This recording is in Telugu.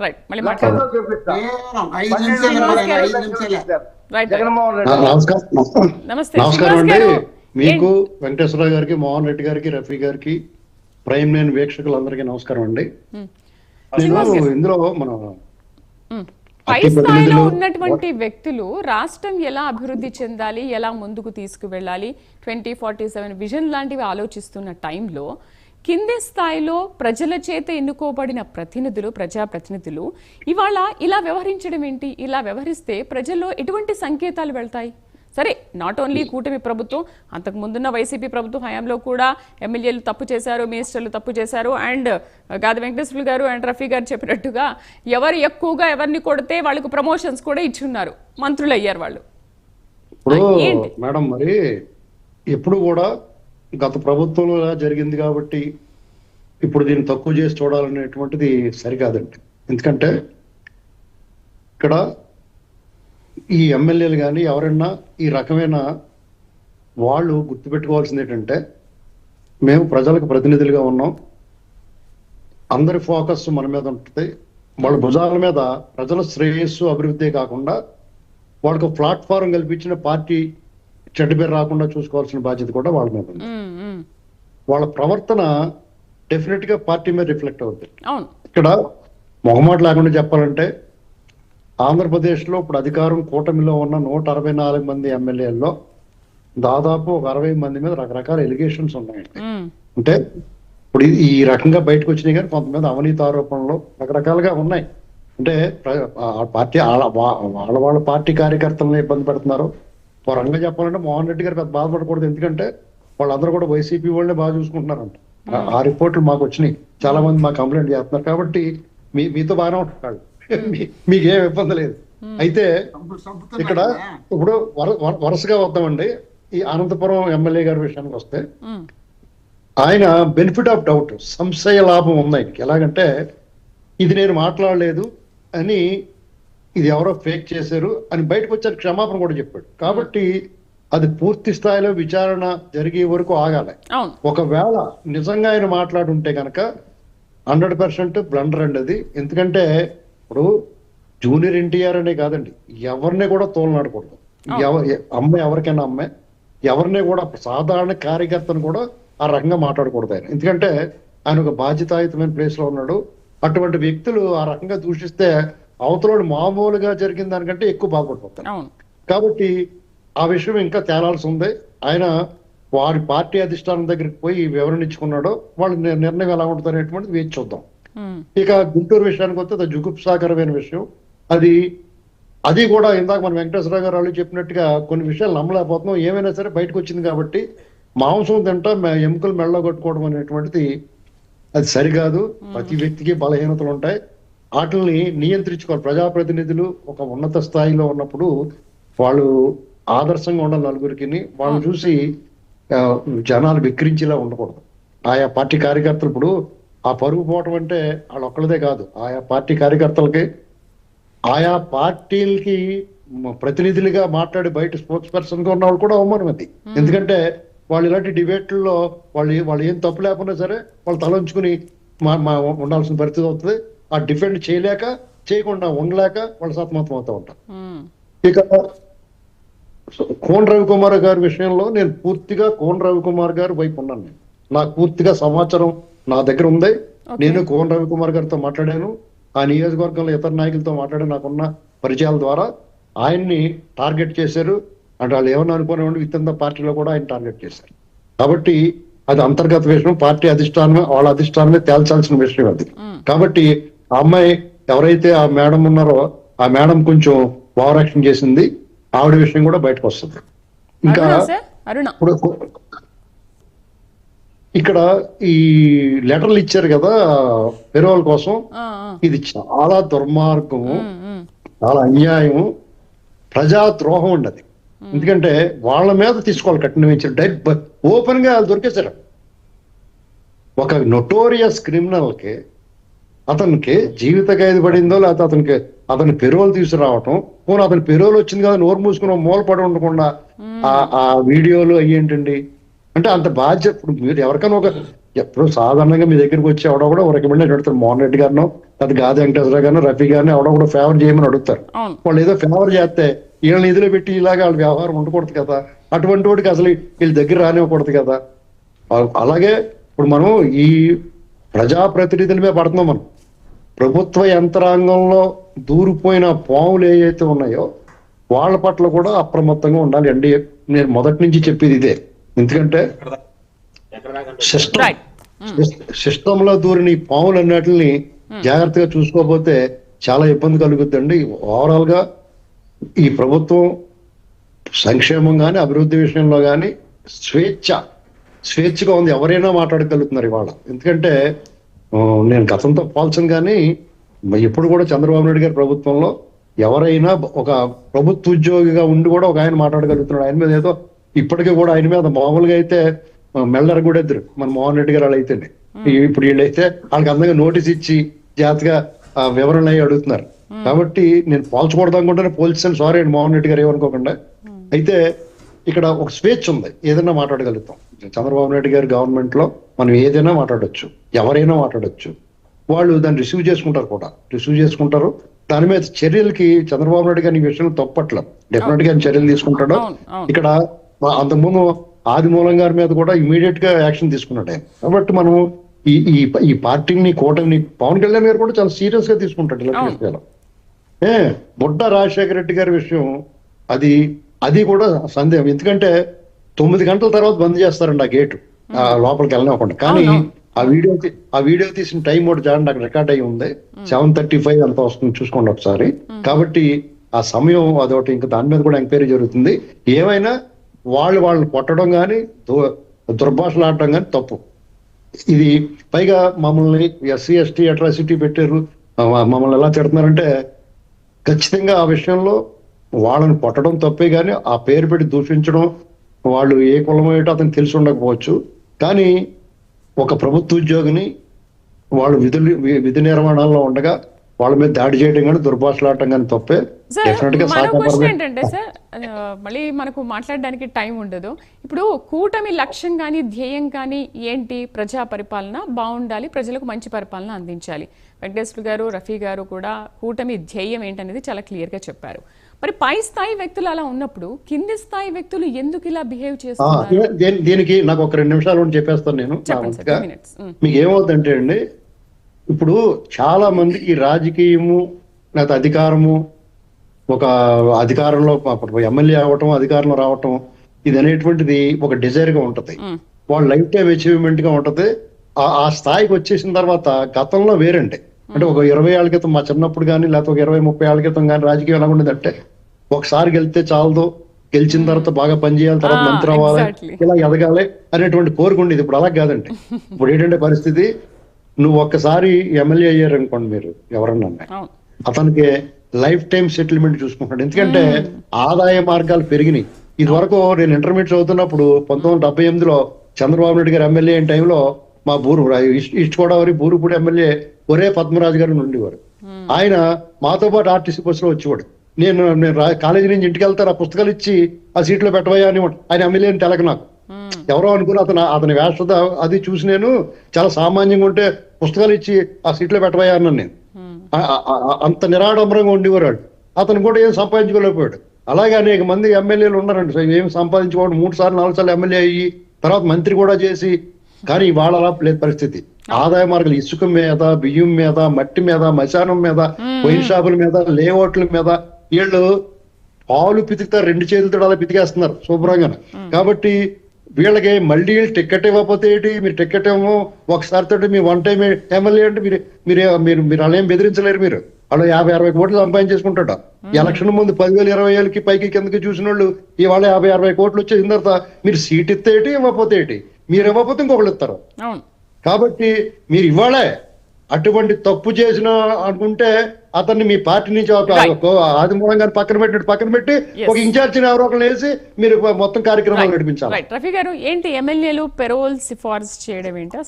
రైట్, మళ్ళీ లక్షతో మాట్లాడదాం. చూపిస్తా. కేవలం 5 12 నిమిషాలు నిమిషాలు మరి, 5 లక్షలు నిమిషాలే. చూపించారు రైట్, జగన్మోహన్ రెడ్డి. నమస్తే నమస్కారం శ్రీనివాస్ అండి. గారు. మీకు వెంకటేశ్వరరావు గారికి, మోహన్ రెడ్డి గారికి, రఫీ గారికి, ప్రైమ్ లైన్ వీక్షకులందరికీ నమస్కారం అండి. శ్రీనివాస్ గారు. ఇందులో మన పై అతి స్థాయిలో ప్రతినిధులు ఉన్నటువంటి వ్యక్తులు రాష్ట్రం ఎలా అభివృద్ధి చెందాలి, ఎలా ముందుకు తీసుకువెళ్ళాలి, 2047 విజన్ లాంటివి ఆలోచిస్తున్న టైంలో కింది స్థాయిలో ప్రజల చేత ఎన్నుకోబడిన ప్రతినిధులు, ప్రజాప్రతినిధులు ఇవాళ ఇలా వ్యవహరించడం ఏంటి? ఇలా వ్యవహరిస్తే ప్రజల్లో ఎటువంటి సంకేతాలు వెళ్తాయి? సరే, నాట్ ఓన్లీ కూటమి ప్రభుత్వం, అంతకు ముందున్న వైసీపీ ప్రభుత్వం హయాంలో కూడా ఎమ్మెల్యేలు తప్పు చేశారు, మినిస్టర్లు తప్పు చేశారు. అండ్ గాది వెంకటేశ్వర గారు అండ్ రఫీ గారు చెప్పినట్టుగా ఎవరు ఎక్కువగా ఎవరిని కొడితే వాళ్ళకు ప్రమోషన్స్ కూడా ఇచ్చున్నారు, మంత్రులు అయ్యారు వాళ్ళు. ఇప్పుడు ఏంటి? మేడం, మరి ఎప్పుడు కూడా గత ప్రభుత్వంలో ఇలా జరిగింది కాబట్టి ఇప్పుడు దీన్ని తక్కువ చేసి చూడాలనేటువంటిది సరికాదండి. ఎందుకంటే ఇక్కడ ఈ ఎమ్మెల్యేలు కానీ ఎవరైనా ఈ రకమైన వాళ్ళు గుర్తుపెట్టుకోవాల్సింది ఏంటంటే, మేము ప్రజలకు ప్రతినిధులుగా ఉన్నాం, అందరి ఫోకస్ మన మీద ఉంటుంది. వాళ్ళ భుజాల మీద ప్రజల శ్రేయస్సు అభివృద్ధి కాకుండా వాళ్ళకు ప్లాట్ఫారం కల్పించిన పార్టీ చెడ్డ పేరు రాకుండా చూసుకోవాల్సిన బాధ్యత కూడా వాళ్ళ మీద ఉంది. వాళ్ళ ప్రవర్తన డెఫినెట్ గా పార్టీ మీద రిఫ్లెక్ట్ అవుతుంది. ఇక్కడ మొహమాట లేకుండా చెప్పాలంటే, ఆంధ్రప్రదేశ్లో ఇప్పుడు అధికారం కూటమిలో ఉన్న 164 మంది ఎమ్మెల్యేల్లో దాదాపు ఒక 60 మంది మీద రకరకాల ఎలిగేషన్స్ ఉన్నాయండి. అంటే ఇప్పుడు ఈ రకంగా బయటకు వచ్చినాయి, కానీ కొంతమంది అవినీతి ఆరోపణలు రకరకాలుగా ఉన్నాయి. అంటే పార్టీ వాళ్ళ పార్టీ కార్యకర్తలను ఇబ్బంది పెడుతున్నారు. ఒక రంగా చెప్పాలంటే మోహన్ రెడ్డి గారు పెద్ద బాధపడకూడదు, ఎందుకంటే వాళ్ళందరూ కూడా వైసీపీ వాళ్ళనే బాగా చూసుకుంటున్నారంట. ఆ రిపోర్ట్లు మాకు వచ్చినాయి, చాలా మంది మాకు కంప్లైంట్ చేస్తున్నారు. కాబట్టి మీతో బాగానే ఉంటాడు, మీకేం ఇబ్బంది లేదు. అయితే ఇక్కడ ఇప్పుడు వరుసగా వద్దామండి. ఈ అనంతపురం ఎమ్మెల్యే గారి విషయానికి వస్తే, ఆయన బెనిఫిట్ ఆఫ్ డౌట్, సంశయ లాభం ఉంది ఆయనకి. ఎలాగంటే, ఇది నేను మాట్లాడలేదు అని, ఇది ఎవరో ఫేక్ చేశారు అని బయటకు వచ్చారు, క్షమాపణ కూడా చెప్పాడు. కాబట్టి అది పూర్తి స్థాయిలో విచారణ జరిగే వరకు ఆగాలి. ఒకవేళ నిజంగా ఆయన మాట్లాడుంటే కనుక 100% బ్లండర్ అండి అది. ఎందుకంటే ఇప్పుడు జూనియర్ ఎన్టీఆర్ అనే కాదండి, ఎవరిని కూడా తోలనాడకూడదు. అమ్మాయి ఎవరికైనా అమ్మాయి, ఎవరిని కూడా సాధారణ కార్యకర్తను కూడా ఆ రకంగా మాట్లాడకూడదు ఆయన. ఎందుకంటే ఆయన ఒక బాధ్యతాయుతమైన ప్లేస్ లో ఉన్నాడు. అటువంటి వ్యక్తులు ఆ రకంగా దూషిస్తే అవతల మామూలుగా జరిగిన దానికంటే ఎక్కువ బాధపడిపోతారు. కాబట్టి ఆ విషయం ఇంకా తేలాల్సి ఉంది. ఆయన వారి పార్టీ అధిష్టానం దగ్గరికి పోయి వివరణ ఇచ్చుకున్నాడో వాళ్ళ నిర్ణయం ఎలా ఉంటుంది అనేటువంటిది వేచి చూద్దాం. ఇక గుంటూరు విషయానికి వస్తే అది జుగుప్సాకరమైన విషయం. అది కూడా ఇందాక మన వెంకటేశ్వరరావు గారు వాళ్ళు చెప్పినట్టుగా కొన్ని విషయాలు నమ్మలేకపోతున్నాం. ఏమైనా సరే బయటకు వచ్చింది కాబట్టి మాంసం తింటా ఎముకలు మెళ్ళ కొట్టుకోవడం అనేటువంటిది అది సరికాదు. ప్రతి వ్యక్తికి బలహీనతలు ఉంటాయి, వాటిని నియంత్రించుకోవాలి. ప్రజాప్రతినిధులు ఒక ఉన్నత స్థాయిలో ఉన్నప్పుడు వాళ్ళు ఆదర్శంగా ఉండాలి నలుగురికి. వాళ్ళని చూసి జనాలు విక్రించేలా ఉండకూడదు. ఆయా పార్టీ కార్యకర్తలు ఇప్పుడు ఆ పరుగు పోవటం అంటే వాళ్ళు ఒక్కళ్ళదే కాదు, ఆయా పార్టీ కార్యకర్తలకి, ఆయా పార్టీలకి ప్రతినిధులుగా మాట్లాడి బయట స్పోర్ట్స్ పర్సన్ గా ఉన్న వాళ్ళు కూడా అవమానం అది. ఎందుకంటే వాళ్ళు ఇలాంటి డిబేట్లలో వాళ్ళు ఏం తప్పు లేకుండా సరే వాళ్ళు తలంచుకుని ఉండాల్సిన పరిస్థితి అవుతుంది. ఆ డిఫెండ్ చేయకుండా ఉండలేక వాళ్ళు సతమతం అవుతూ ఉంటారు. ఇక కోన రవికుమార్ గారి విషయంలో నేను పూర్తిగా కోన రవికుమార్ గారి వైపు ఉన్నాను. నాకు పూర్తిగా సమాచారం నా దగ్గర ఉంది. నేను కోన రవికుమార్ గారితో మాట్లాడాను, ఆ నియోజకవర్గంలో ఇతర నాయకులతో మాట్లాడాను. నాకున్న పరిచయాల ద్వారా ఆయన్ని టార్గెట్ చేశారు. అంటే వాళ్ళు ఏమన్నా అనుకునేవాళ్ళు విత్ పార్టీలో కూడా ఆయన టార్గెట్ చేశారు. కాబట్టి అది అంతర్గత విషయం, పార్టీ అధిష్టానమే, వాళ్ళ అధిష్టానమే తేల్చాల్సిన విషయం అది. కాబట్టి ఆ అమ్మాయి ఎవరైతే ఆ మేడం ఉన్నారో ఆ మేడం కొంచెం ఓవర్ యాక్షన్ చేసింది, ఆవిడ విషయం కూడా బయటకు వస్తుంది. ఇంకా ఇప్పుడు ఇక్కడ ఈ లెటర్లు ఇచ్చారు కదా పెరోల్ కోసం, ఇది చాలా దుర్మార్గము, చాలా అన్యాయము, ప్రజాద్రోహం ఉండదు. ఎందుకంటే వాళ్ళ మీద తీసుకోవాలి కఠినమైన డైరెక్ట్ ఓపెన్ గా వాళ్ళు దొరికేశారు. ఒక నొటోరియస్ క్రిమినల్ కి అతనికి జీవిత ఖైదు పడిందో లేకపోతే అతని పెరోల్ తీసుకురావటం, పోనీ అతని పెరోల్ వచ్చింది కదా నోరు మూసుకుని మూలపడి ఉండకుండా ఆ వీడియోలు అయ్యేంటండి. అంటే అంత బాధ్యత. ఇప్పుడు మీరు ఎవరికైనా ఒక ఎప్పుడు సాధారణంగా మీ దగ్గరికి వచ్చి ఎవడో కూడా రికమెండేషన్ అడుగుతారు. మోహన్ రెడ్డి గారినో అది గాది వెంకటేశ్వర గారినో రఫీ గారిని ఎవడో కూడా ఫేవర్ చేయమని అడుగుతారు. అవును. వాళ్ళు ఏదో ఫేవర్ చేస్తే వీళ్ళని నిధులు పెట్టి ఇలాగా వాళ్ళ వ్యవహారం ఉండకూడదు కదా. అటువంటి వాడికి అసలు వీళ్ళ దగ్గర రానివ్వకూడదు కదా. అలాగే ఇప్పుడు మనం ఈ ప్రజాప్రతినిధుల మీద పడుతున్నాం. మనం ప్రభుత్వ యంత్రాంగంలో దూరిపోయిన పాములు ఏవైతే ఉన్నాయో వాళ్ళ పట్ల కూడా అప్రమత్తంగా ఉండాలి అండి. నేను మొదటి నుంచి చెప్పేది ఇదే. ఎందుకంటే సిస్టమ్ లో దూరిన ఈ పాములు అన్నిటిని జాగ్రత్తగా చూసుకోకపోతే చాలా ఇబ్బంది కలుగుద్దండి. ఓవరాల్ గా ఈ ప్రభుత్వం సంక్షేమం కానీ అభివృద్ధి విషయంలో కానీ స్వేచ్ఛగా ఉంది. ఎవరైనా మాట్లాడగలుగుతున్నారు ఇవాళ. ఎందుకంటే నేను గతంతో పోల్చను కానీ ఇప్పుడు కూడా చంద్రబాబు నాయుడు గారి ప్రభుత్వంలో ఎవరైనా ఒక ప్రభుత్వ ఉద్యోగిగా ఉండి కూడా ఒక ఆయన మాట్లాడగలుగుతున్నాడు. ఆయన మీద ఏదో ఇప్పటికీ కూడా ఆయన మీద మామూలుగా అయితే మెల్లర కూడా ఎదురు మన మోహన్ రెడ్డి గారు వాళ్ళు అయితేనే. ఇప్పుడు వీళ్ళైతే వాళ్ళకి అందంగా నోటీస్ ఇచ్చి జాగ్రత్తగా వివరణ అయ్యి అడుగుతున్నారు. కాబట్టి నేను పోల్చకూడదు అనుకుంటేనే పోల్చాను. సారీ అండి మోహన్ రెడ్డి గారు ఏమనుకోకుండా. అయితే ఇక్కడ ఒక స్వేచ్ఛ ఉంది, ఏదైనా మాట్లాడగలుగుతాం. చంద్రబాబు నాయుడు గారి గవర్నమెంట్ లో మనం ఏదైనా మాట్లాడొచ్చు, ఎవరైనా మాట్లాడొచ్చు. వాళ్ళు దాన్ని రిసీవ్ చేసుకుంటారు. దాని మీద చర్యలకి చంద్రబాబు నాయుడు గారి విషయంలో తప్పట్ల డెఫినెట్ గా చర్యలు తీసుకుంటాడు. ఇక్కడ అంతకుముందు ఆదిమూలం గారి మీద కూడా ఇమీడియట్ గా యాక్షన్ తీసుకున్నాడు ఆయన. కాబట్టి మనం ఈ పార్టీని కూటమిని పవన్ కళ్యాణ్ గారు కూడా చాలా సీరియస్ గా తీసుకుంటాడు ఇలాంటి విషయాలు. బుడ్డ రాజశేఖర రెడ్డి గారి విషయం అది కూడా సందేహం. ఎందుకంటే 9 గంటల తర్వాత బంద్ చేస్తారండి ఆ గేటు, లోపలికి వెళ్ళనివ్వకుండా. కానీ ఆ వీడియో తీసిన టైం ఒకటి చూడండి, అక్కడ రికార్డ్ అయ్యి ఉంది. 7:35 అంత వస్తుంది, చూసుకోండి ఒకసారి. కాబట్టి ఆ సమయం అదొకటి. ఇంకా దాని మీద కూడా ఎంక్వైరీ జరుగుతుంది. ఏమైనా వాళ్ళని కొట్టడం కానీ దుర్భాషలు ఆడటం కానీ తప్పు. ఇది పైగా మమ్మల్ని SC ST అట్రాసిటీ పెట్టారు, మమ్మల్ని ఎలా తిడుతున్నారంటే ఖచ్చితంగా ఆ విషయంలో వాళ్ళని కొట్టడం తప్పే. కానీ ఆ పేరు పెట్టి దూషించడం, వాళ్ళు ఏ కులం ఏటో అతనికి తెలిసి ఉండకపోవచ్చు. కానీ ఒక ప్రభుత్వ ఉద్యోగిని వాళ్ళు విధి నిర్వహణలో ఉండగా వాళ్ళ మీద దాడి చేయడం కానీ దుర్భాషలాడటం కానీ తప్పే. ఏంటంటే సార్, మళ్ళీ మనకు మాట్లాడడానికి టైం ఉండదు. ఇప్పుడు కూటమి లక్ష్యం కానీ ధ్యేయం కానీ ఏంటి? ప్రజా పరిపాలన బాగుండాలి, ప్రజలకు మంచి పరిపాలన అందించాలి. వెంకటేశ్వర గారు, రఫీ గారు కూడా కూటమి ధ్యేయం ఏంటనేది చాలా క్లియర్ గా చెప్పారు. మరి పై స్థాయి వ్యక్తులు అలా ఉన్నప్పుడు కింది స్థాయి వ్యక్తులు ఎందుకు ఇలా బిహేవ్ చేస్తున్నారు? దీనికి నాకు ఒక 2 నిమిషాలు చెప్పేస్తాను నేను. మీకు ఏమవుతుందంటే అండి, ఇప్పుడు చాలా మందికి ఈ రాజకీయము లేకపోతే అధికారము, ఒక అధికారంలో ఎమ్మెల్యే అవ్వటం, అధికారంలో రావటం, ఇది అనేటువంటిది ఒక డిజైర్ గా ఉంటది. వాళ్ళ లైఫ్ టైం అచీవ్మెంట్ గా ఉంటది. ఆ స్థాయికి వచ్చేసిన తర్వాత గతంలో వేరండి. అంటే ఒక 20 ఏళ్ల క్రితం మా చిన్నప్పుడు కానీ లేకపోతే ఒక 20-30 ఏళ్ల క్రితం కానీ రాజకీయం ఎలా ఉండేదంటే ఒకసారి గెలిస్తే చాలదు, గెలిచిన తర్వాత బాగా పనిచేయాలి, తర్వాత మంత్రి అవ్వాలి, ఇలా ఎదగాలి అనేటువంటి కోరుకుండేది. ఇప్పుడు అలా కాదండి. ఇప్పుడు ఏంటంటే పరిస్థితి, నువ్వు ఒక్కసారి ఎమ్మెల్యే అయ్యారనుకోండి, మీరు ఎవరన్నా అతనికి లైఫ్ టైం సెటిల్మెంట్ చూసుకుంటాడు. ఎందుకంటే ఆదాయ మార్గాలు పెరిగినాయి. ఇది వరకు నేను ఇంటర్మీడియట్ చదువుతున్నప్పుడు 1978లో చంద్రబాబు నాయుడు గారు ఎమ్మెల్యే అయిన టైంలో మా ఈస్ట్ గోదావరి బూరుపూడి ఎమ్మెల్యే ఒరే పద్మరాజు గారు ఉండేవారు. ఆయన మాతో పాటు ఆర్టీసీ బస్సులో వచ్చేవాడు. నేను కాలేజీ నుంచి ఇంటికి వెళ్తాను, ఆ పుస్తకాలు ఇచ్చి ఆ సీట్లో పెట్టవయ్యా అని. ఆయన ఎమ్మెల్యే అని తెలక నాకు ఎవరో అనుకుని అతని వేషత అది చూసి నేను చాలా సామాన్యంగా ఉంటే పుస్తకాలు ఇచ్చి ఆ సీట్లో పెట్టవయ్యా అన్నాను నేను. అంత నిరాడంబరంగా ఉండేవారు. అతను కూడా ఏం సంపాదించుకోలేకపోయాడు. అలాగే అనేక మంది ఎమ్మెల్యేలు ఉన్నారండి, ఏం సంపాదించుకోవడం, 3 సార్లు 4 సార్లు ఎమ్మెల్యే అయ్యి తర్వాత మంత్రి కూడా చేసి. కానీ ఇవాళ అలా లేదు పరిస్థితి. ఆదాయ మార్గాలు ఇసుక మీద, బియ్యం మీద, మట్టి మీద, మశానం మీద, వైన్ షాపుల మీద, లేఅవుట్ల మీద వీళ్ళు పాలు పితుకుతారు, 2 చేతులతో అలా పితికేస్తున్నారు శుభ్రంగా. కాబట్టి వీళ్ళకి మళ్ళీ టికెట్ ఇవ్వకపోతే ఏంటి? మీరు టికెట్ ఏమో ఒకసారి తోటి మీ 1 టైం ఎమ్మెల్యే అంటే మీరు అలా ఏం బెదిరించలేరు. మీరు అలా 50-60 కోట్లు సంపాదించేసుకుంటాడు. ఎలక్షన్ ముందు 10,000-20,000 పైకి కిందకి చూసిన వాళ్ళు ఇవాళ 50-60 కోట్లు వచ్చేసిన తర్వాత మీరు సీట్ ఇస్తే ఏంటి, ఇవ్వకపోతే ఏంటి? మీరు ఇవ్వకపోతే ఇంకొకళ్ళు ఇస్తారు. కాబట్టి మీరు ఇవ్వాలే అటువంటి తప్పు చేసిన అనుకుంటే అతన్ని మీ పార్టీ నుంచి ఆదిమూలం గారిని పక్కన పెట్టి ఒక ఇన్ఛార్జిని ఎవరో ఒకరు వేసి మీరు మొత్తం కార్యక్రమాలు నడిపించాలి. రఫీ గారు, ఏంటి ఎమ్మెల్యేలు పెరోల్ సిఫార్సు చేయడం ఏంటి?